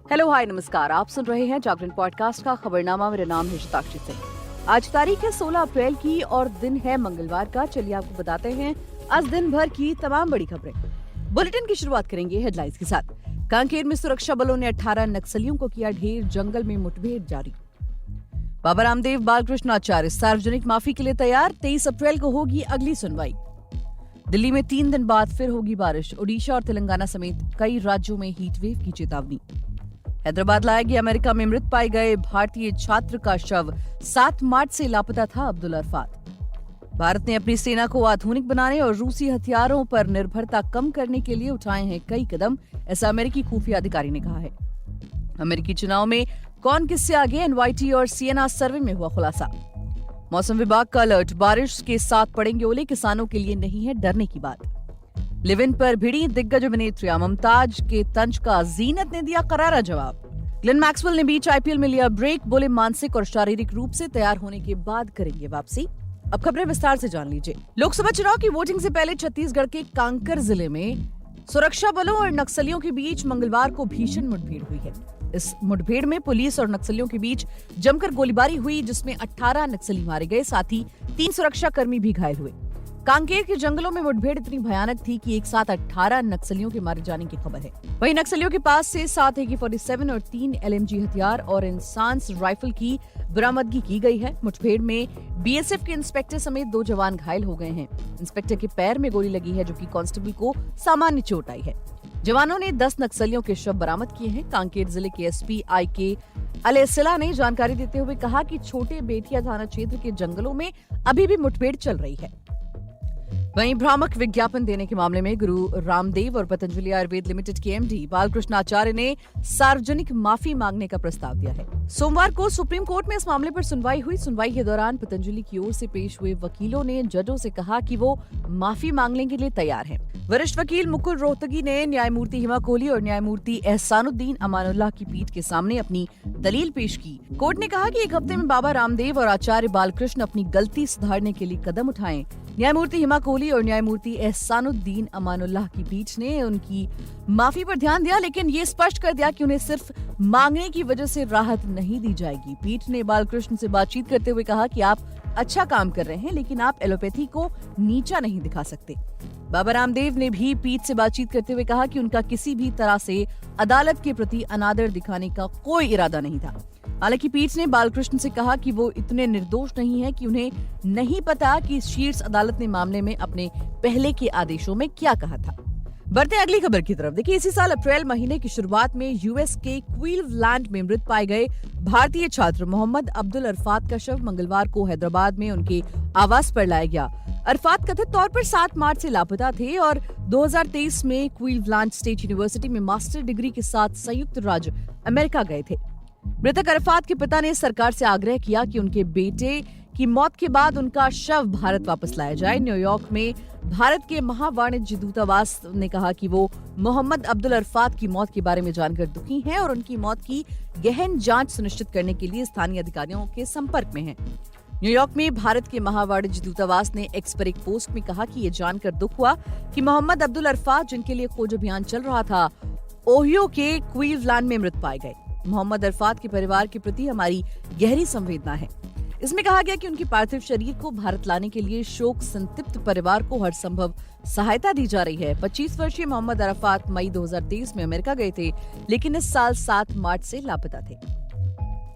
Hello hi नमस्कार। आप सुन रहे हैं जागरण पॉडकास्ट का खबरनामा। मेरा नाम है शताक्षी सिंह। आज तारीख है 16 अप्रैल की और दिन है मंगलवार का। चलिए आपको बताते हैं आज दिन भर की तमाम बड़ी खबरें। बुलेटिन की शुरुआत करेंगे हेडलाइंस के साथ। कांकेर में सुरक्षा बलों ने 18 नक्सलियों को किया ढेर, जंगल में मुठभेड़ जारी। बाबा रामदेव बालकृष्ण आचार्य सार्वजनिक माफी के लिए तैयार। 23 अप्रैल को होगी अगली सुनवाई। दिल्ली में 3 दिन बाद फिर होगी बारिश। ओडिशा और तेलंगाना समेत कई राज्यों में हीटवेव की चेतावनी। हैदराबाद लाया गया अमेरिका में मृत पाए गए भारतीय छात्र का शव। 7 मार्च से लापता था अब्दुल अरफात। भारत ने अपनी सेना को आधुनिक बनाने और रूसी हथियारों पर निर्भरता कम करने के लिए उठाए हैं कई कदम, ऐसा अमेरिकी खुफिया अधिकारी ने कहा है। अमेरिकी चुनाव में कौन किससे आगे, एनवाईटी और सीएनआर सर्वे में हुआ खुलासा। मौसम विभाग का अलर्ट, बारिश के साथ पड़ेंगे ओले, किसानों के लिए नहीं है डरने की बात। लिव इन पर भिड़ी दिग्गज अभिनेत्री मुमताज के तंज का जीनत ने दिया करारा जवाब। ग्लेन मैक्सवेल ने बीच आईपीएल में लिया ब्रेक, बोले मानसिक और शारीरिक रूप से तैयार होने के बाद करेंगे वापसी। अब खबरें विस्तार से जान लीजिए। लोकसभा चुनाव की वोटिंग से पहले छत्तीसगढ़ के कांकर जिले में सुरक्षा बलों और नक्सलियों के बीच मंगलवार को भीषण मुठभेड़ हुई है। इस मुठभेड़ में पुलिस और नक्सलियों के बीच जमकर गोलीबारी हुई, जिसमें 18 नक्सली मारे गए, साथ ही 3 सुरक्षा कर्मी भी घायल हुए। कांकेर के जंगलों में मुठभेड़ इतनी भयानक थी कि एक साथ 18 नक्सलियों के मारे जाने की खबर है। वहीं नक्सलियों के पास से 7 AK-47 और 3 LMG हथियार और इंसास राइफल की बरामदगी की गई है। मुठभेड़ में बीएसएफ के इंस्पेक्टर समेत 2 जवान घायल हो गए हैं। इंस्पेक्टर के पैर में गोली लगी है, जबकि कांस्टेबल को सामान्य चोट आई है। जवानों ने 10 नक्सलियों के शव बरामद किए हैं। कांकेर जिले के एसपी IK अलेसिला ने जानकारी देते हुए कहा कि छोटे बेटिया थाना क्षेत्र के जंगलों में अभी भी मुठभेड़ चल रही है। वहीं भ्रामक विज्ञापन देने के मामले में गुरु रामदेव और पतंजलि आयुर्वेद लिमिटेड के MD बालकृष्ण आचार्य ने सार्वजनिक माफी मांगने का प्रस्ताव दिया है। सोमवार को सुप्रीम कोर्ट में इस मामले पर सुनवाई हुई। सुनवाई के दौरान पतंजलि की ओर से पेश हुए वकीलों ने जजों से कहा कि वो माफी मांगने के लिए तैयार हैं। वरिष्ठ वकील मुकुल रोहतगी ने न्यायमूर्ति हिमा कोहली और न्यायमूर्ति एहसानुद्दीन अमानुल्लाह की पीठ के सामने अपनी दलील पेश की। कोर्ट ने कहा कि 1 हफ्ते में बाबा रामदेव और आचार्य बालकृष्ण अपनी गलती सुधारने के लिए कदम उठाएं। न्यायमूर्ति हिमा कोहली और न्यायमूर्ति एहसानुद्दीन अमानुल्लाह की पीठ ने उनकी माफी पर ध्यान दिया, लेकिन ये स्पष्ट कर दिया कि उन्हें सिर्फ मांगने की वजह से राहत नहीं दी जाएगी। पीठ ने बालकृष्ण से बातचीत करते हुए कहा कि आप अच्छा काम कर रहे हैं, लेकिन आप एलोपैथी को नीचा नहीं दिखा सकते। बाबा रामदेव ने भी पीठ से बातचीत करते हुए कहा कि उनका किसी भी तरह से अदालत के प्रति अनादर दिखाने का कोई इरादा नहीं था। हालांकि पीठ ने बालकृष्ण से कहा कि वो इतने निर्दोष नहीं है कि उन्हें नहीं पता कि शीर्ष अदालत ने मामले में अपने पहले के आदेशों में क्या कहा था। बढ़ते हैं अगली खबर की तरफ। देखिए, इसी साल अप्रैल महीने की शुरुआत में यूएस के क्वींसलैंड में मृत पाए गए भारतीय छात्र मोहम्मद अब्दुल अरफात का शव मंगलवार को हैदराबाद में उनके आवास पर लाया गया। अरफात कथित तौर पर 7 मार्च से लापता थे और 2023 में क्वींसलैंड स्टेट यूनिवर्सिटी में मास्टर डिग्री के साथ संयुक्त राज्य अमेरिका गए थे। मृतक अरफात के पिता ने सरकार से आग्रह किया कि उनके बेटे की मौत के बाद उनका शव भारत वापस लाया जाए। न्यूयॉर्क में भारत के महावाणिज्य दूतावास ने कहा कि वो मोहम्मद अब्दुल अरफात की मौत के बारे में जानकर दुखी हैं और उनकी मौत की गहन जांच सुनिश्चित करने के लिए स्थानीय अधिकारियों के संपर्क में हैं। न्यूयॉर्क में भारत के महावाणिज्य दूतावास ने एक्स पर एक पोस्ट में कहा कि ये जानकर दुख हुआ कि मोहम्मद अब्दुल अरफात, जिनके लिए खोज अभियान चल रहा था, ओहियो के क्वींसलैंड में मृत पाए गए। मोहम्मद अरफात के परिवार के प्रति हमारी गहरी संवेदना है। इसमें कहा गया कि उनके पार्थिव शरीर को भारत लाने के लिए शोक संतप्त परिवार को हर संभव सहायता दी जा रही है। 25 वर्षीय मोहम्मद अरफात मई 2023 में अमेरिका गए थे, लेकिन इस साल 7 मार्च से लापता थे।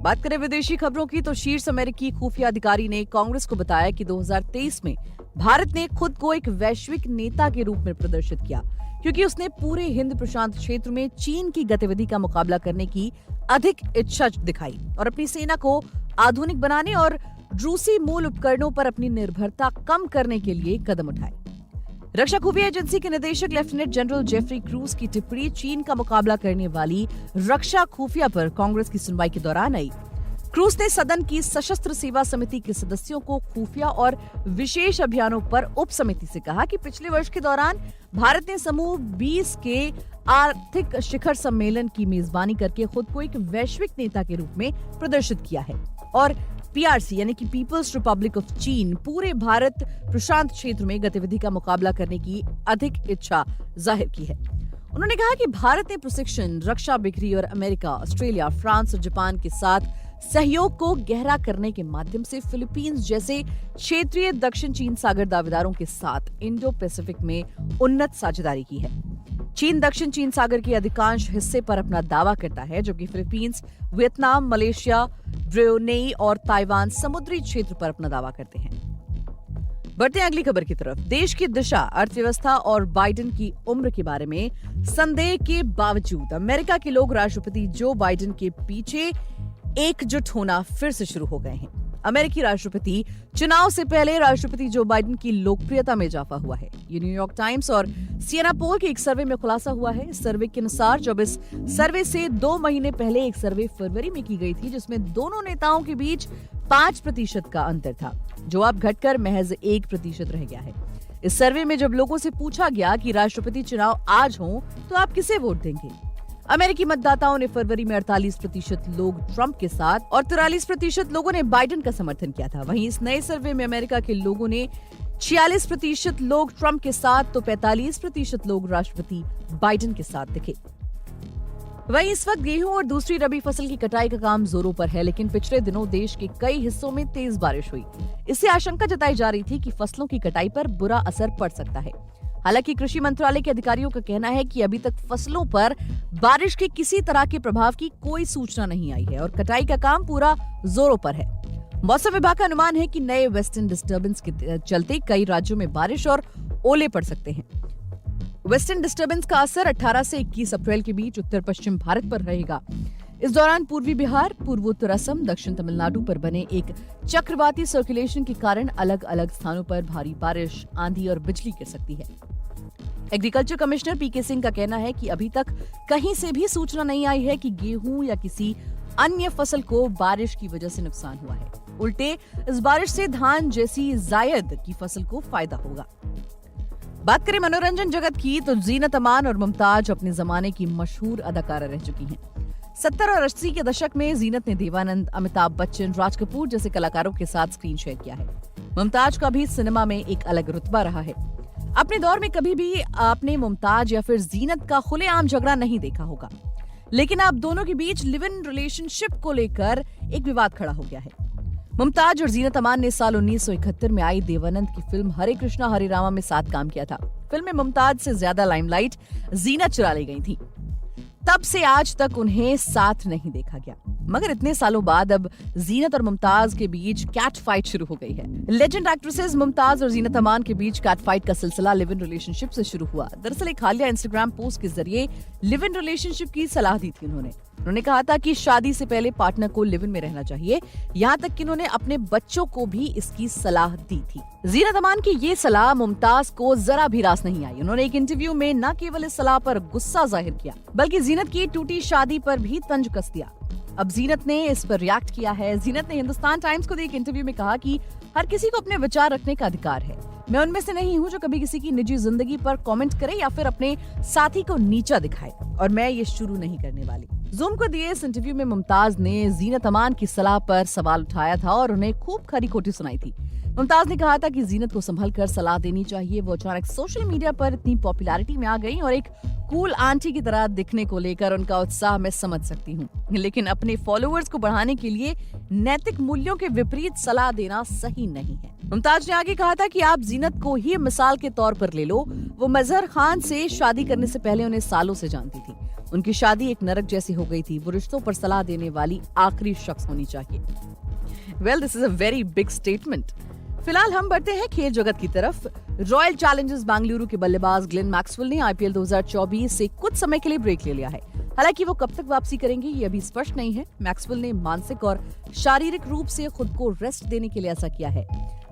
बात करें विदेशी खबरों की, तो शीर्ष अमेरिकी खुफिया अधिकारी ने कांग्रेस को बताया कि 2023 में भारत ने खुद को एक वैश्विक नेता के रूप में प्रदर्शित किया, क्योंकि उसने पूरे हिंद प्रशांत क्षेत्र में चीन की गतिविधि का मुकाबला करने की अधिक इच्छा दिखाई और अपनी सेना को आधुनिक बनाने और रूसी मूल उपकरणों पर अपनी निर्भरता कम करने के लिए कदम उठाए। रक्षा खुफिया एजेंसी के निदेशक लेफ्टिनेंट जनरल जेफरी क्रूज की टिप्पणी चीन का मुकाबला करने वाली रक्षा खुफिया पर कांग्रेस की सुनवाई के दौरान आई। क्रूज ने सदन की सशस्त्र सेवा समिति के सदस्यों को खुफिया और विशेष अभियानों पर उप समिति से कहा कि पिछले वर्ष के दौरान भारत ने समूह 20 के आर्थिक शिखर सम्मेलन की मेजबानी करके खुद को एक वैश्विक नेता के रूप में प्रदर्शित किया है और PRC यानी कि पीपल्स रिपब्लिक ऑफ चीन पूरे भारत प्रशांत क्षेत्र में गतिविधि का मुकाबला करने की अधिक इच्छा जाहिर की है। उन्होंने कहा कि भारत ने प्रशिक्षण, रक्षा बिक्री और अमेरिका, ऑस्ट्रेलिया, फ्रांस और जापान के साथ सहयोग को गहरा करने के माध्यम से फिलीपींस जैसे क्षेत्रीय दक्षिण चीन सागर दावेदारों के साथ इंडो पैसिफिक में उन्नत साझेदारी की है। चीन दक्षिण चीन सागर के अधिकांश हिस्से पर अपना दावा करता है, जबकि फिलीपींस, वियतनाम, मलेशिया, ब्रुनेई और ताइवान समुद्री क्षेत्र पर अपना दावा करते हैं। बढ़ते हैं अगली खबर की तरफ। देश की दिशा, अर्थव्यवस्था और बाइडेन की उम्र के बारे में संदेह के बावजूद अमेरिका के लोग राष्ट्रपति जो बाइडेन के पीछे एकजुट होना फिर से शुरू हो गए हैं। अमेरिकी राष्ट्रपति चुनाव से पहले राष्ट्रपति जो बाइडेन की लोकप्रियता में इजाफा हुआ है। ये न्यूयॉर्क टाइम्स और सिएना पोल के एक सर्वे में खुलासा हुआ है। इस सर्वे के अनुसार जब इस सर्वे से 2 महीने पहले एक सर्वे फरवरी में की गई थी, जिसमें दोनों नेताओं के बीच 5% का अंतर था, जो अब घटकर महज 1% रह गया है। इस सर्वे में जब लोगों से पूछा गया कि राष्ट्रपति चुनाव आज हो तो आप किसे वोट देंगे, अमेरिकी मतदाताओं ने फरवरी में 48% लोग ट्रंप के साथ और 43% लोगों ने बाइडेन का समर्थन किया था। वहीं इस नए सर्वे में अमेरिका के लोगों ने 46% लोग ट्रंप के साथ तो 45% लोग राष्ट्रपति बाइडेन के साथ दिखे। वहीं इस वक्त गेहूं और दूसरी रबी फसल की कटाई का काम जोरों पर है, लेकिन पिछले दिनों देश के कई हिस्सों में तेज बारिश हुई। इससे आशंका जताई जा रही थी कि फसलों की कटाई पर बुरा असर पड़ सकता है। हालांकि कृषि मंत्रालय के अधिकारियों का कहना है कि अभी तक फसलों पर बारिश के किसी तरह के प्रभाव की कोई सूचना नहीं आई है और कटाई का काम पूरा जोरों पर है। मौसम विभाग का अनुमान है कि नए वेस्टर्न डिस्टर्बेंस के चलते कई राज्यों में बारिश और ओले पड़ सकते हैं। वेस्टर्न डिस्टर्बेंस का असर 18 से 21 अप्रैल के बीच उत्तर पश्चिम भारत पर रहेगा। इस दौरान पूर्वी बिहार, पूर्वोत्तर असम, दक्षिण तमिलनाडु पर बने एक चक्रवाती सर्कुलेशन के कारण अलग अलग स्थानों पर भारी बारिश, आंधी और बिजली गिर सकती है। एग्रीकल्चर कमिश्नर पीके सिंह का कहना है कि अभी तक कहीं से भी सूचना नहीं आई है कि गेहूं या किसी अन्य फसल को बारिश की वजह से नुकसान हुआ है। उल्टे इस बारिश से धान जैसी जायद की फसल को फायदा होगा। बात करें मनोरंजन जगत की तो जीनत अमान और मुमताज अपने जमाने की मशहूर अदाकारा रह चुकी हैं। 70 और 80 के दशक में जीनत ने देवानंद, अमिताभ बच्चन, राज कपूर जैसे कलाकारों के साथ स्क्रीन शेयर किया है। मुमताज का भी सिनेमा में एक अलग रुतबा रहा है। अपने दौर में कभी भी आपने मुमताज या फिर जीनत का खुलेआम झगड़ा नहीं देखा होगा, लेकिन आप दोनों के बीच लिव इन रिलेशनशिप को लेकर एक विवाद खड़ा हो गया है। मुमताज और जीनत अमान ने साल 1971 में आई देवानंद की फिल्म हरे कृष्णा हरे रामा में साथ काम किया था। फिल्म में मुमताज से ज्यादा लाइमलाइट जीनत चुरा ली गई थी। तब से आज तक उन्हें साथ नहीं देखा गया, मगर इतने सालों बाद अब जीनत और मुमताज के बीच कैट फाइट शुरू हो गई है। लेजेंड एक्ट्रेसेस मुमताज और जीनत अमान के बीच कैट फाइट का सिलसिला लिव इन रिलेशनशिप से शुरू हुआ। दरअसल एक हालिया इंस्टाग्राम पोस्ट के जरिए लिव इन रिलेशनशिप की सलाह दी थी उन्होंने कहा था कि शादी से पहले पार्टनर को लिव इन में रहना चाहिए। यहाँ तक कि उन्होंने अपने बच्चों को भी इसकी सलाह दी थी। जीनत अमान की ये सलाह मुमताज को जरा भी रास नहीं आई। उन्होंने एक इंटरव्यू में न केवल इस सलाह पर गुस्सा जाहिर किया, बल्कि जीनत की टूटी शादी पर भी तंज कस दिया। अब जीनत ने इस पर रिएक्ट किया है। जीनत ने हिंदुस्तान टाइम्स को दिए एक इंटरव्यू में कहा कि हर किसी को अपने विचार रखने का अधिकार है। मैं उनमें से नहीं हूँ जो कभी किसी की निजी जिंदगी पर कमेंट करे या फिर अपने साथी को नीचा दिखाए, और मैं ये शुरू नहीं करने वाली। जूम को दिए इस इंटरव्यू में मुमताज ने जीनत अमान की सलाह पर सवाल उठाया था और उन्हें खूब खरी खोटी सुनाई थी। मुमताज ने कहा था कि जीनत को संभल कर सलाह देनी चाहिए। वो अचानक सोशल मीडिया पर इतनी पॉपुलैरिटी में आ गई और एक कूल आंटी की तरह दिखने को लेकर उनका उत्साह मैं समझ सकती हूँ, लेकिन अपने फॉलोअर्स को बढ़ाने के लिए नैतिक मूल्यों के विपरीत सलाह देना सही नहीं है। मुमताज ने आगे कहा था कि आप जीनत को ही मिसाल के तौर पर ले लो। वो मजहर खान से शादी करने से पहले उन्हें सालों से जानती थी। उनकी शादी एक नरक जैसी हो गई थी। वो रिश्तों पर सलाह देने वाली आखिरी शख्स होनी चाहिए। Well, this is a very big statement. फिलहाल हम बढ़ते हैं खेल जगत की तरफ। रॉयल चैलेंजर्स बेंगलुरु के बल्लेबाज ग्लेन मैक्सवेल ने आईपीएल 2024 से कुछ समय के लिए ब्रेक ले लिया है। हालांकि वो कब तक वापसी करेंगे ये अभी स्पष्ट नहीं है। मैक्सवेल ने मानसिक और शारीरिक रूप से खुद को रेस्ट देने के लिए ऐसा किया है।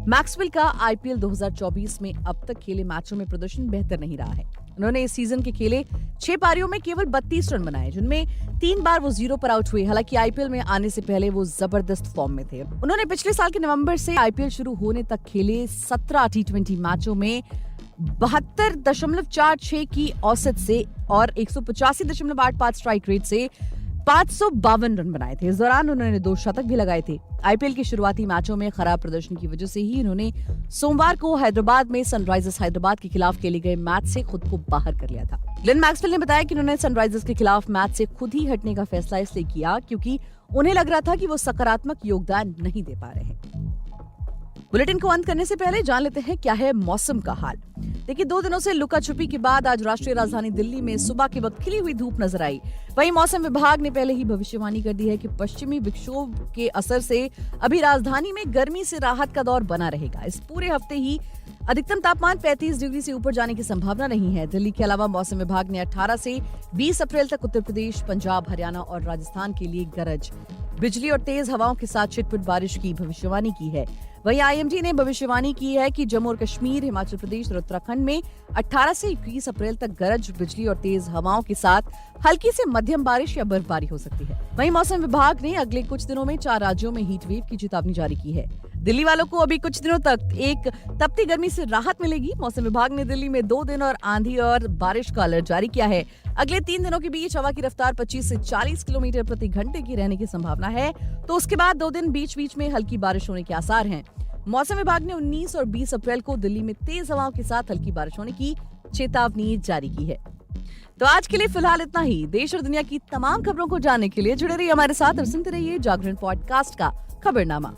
मैक्सवेल का आईपीएल 2024 में अब तक खेले मैचों में प्रदर्शन बेहतर नहीं रहा है। उन्होंने इस सीजन के खेले 6 पारियों में केवल 32 रन बनाए, जिनमें 3 बार वो 0 पर आउट हुए। हालांकि आईपीएल में आने से पहले वो जबरदस्त फॉर्म में थे। उन्होंने पिछले साल के नवंबर से आईपीएल शुरू होने तक खेले 17 टी20 मैचों में 72.46 की औसत से और 185.85 स्ट्राइक रेट से 552 रन बनाए थे। इस दौरान उन्होंने 2 शतक भी लगाए थे। आईपीएल के शुरुआती मैचों में खराब प्रदर्शन की वजह से ही इन्होंने सोमवार को हैदराबाद में सनराइजर्स हैदराबाद के खिलाफ खेले गए मैच से खुद को बाहर कर लिया था। ग्लेन मैक्सवेल ने बताया कि उन्होंने सनराइजर्स के खिलाफ मैच से खुद ही हटने का फैसला इसलिए किया क्योंकि उन्हें लग रहा था कि वो सकारात्मक योगदान नहीं दे पा रहे हैं। बुलेटिन को अंत करने से पहले जान लेते हैं क्या है मौसम का हाल। देखिए, 2 दिनों से लुका छुपी के बाद आज राष्ट्रीय राजधानी दिल्ली में सुबह के वक्त खिली हुई धूप नजर आई। वहीं मौसम विभाग ने पहले ही भविष्यवाणी कर दी है कि पश्चिमी विक्षोभ के असर से अभी राजधानी में गर्मी से राहत का दौर बना रहेगा। इस पूरे हफ्ते ही अधिकतम तापमान 35 डिग्री से ऊपर जाने की संभावना नहीं है। दिल्ली के अलावा मौसम विभाग ने 18 से 20 अप्रैल तक उत्तर प्रदेश, पंजाब, हरियाणा और राजस्थान के लिए गरज, बिजली और तेज हवाओं के साथ छिटपुट बारिश की भविष्यवाणी की है। वहीं आईएमडी ने भविष्यवाणी की है कि जम्मू और कश्मीर, हिमाचल प्रदेश और उत्तराखंड में 18 से 21 अप्रैल तक गरज, बिजली और तेज हवाओं के साथ हल्की से मध्यम बारिश या बर्फबारी हो सकती है। वहीं मौसम विभाग ने अगले कुछ दिनों में 4 राज्यों में हीट वेव की चेतावनी जारी की है। दिल्ली वालों को अभी कुछ दिनों तक एक तपती गर्मी से राहत मिलेगी। मौसम विभाग ने दिल्ली में 2 दिन और आंधी और बारिश का अलर्ट जारी किया है। अगले 3 दिनों के बीच हवा की रफ्तार 25 से 40 किलोमीटर प्रति घंटे की रहने की संभावना है, तो उसके बाद 2 दिन बीच बीच में हल्की बारिश होने के आसार हैं। मौसम विभाग ने 19 और 20 अप्रैल को दिल्ली में तेज हवाओं के साथ हल्की बारिश होने की चेतावनी जारी की है। तो आज के लिए फिलहाल इतना ही। देश और दुनिया की तमाम खबरों को जानने के लिए जुड़े रहिए हमारे साथ और सुनते रहिए जागरण पॉडकास्ट का खबरनामा।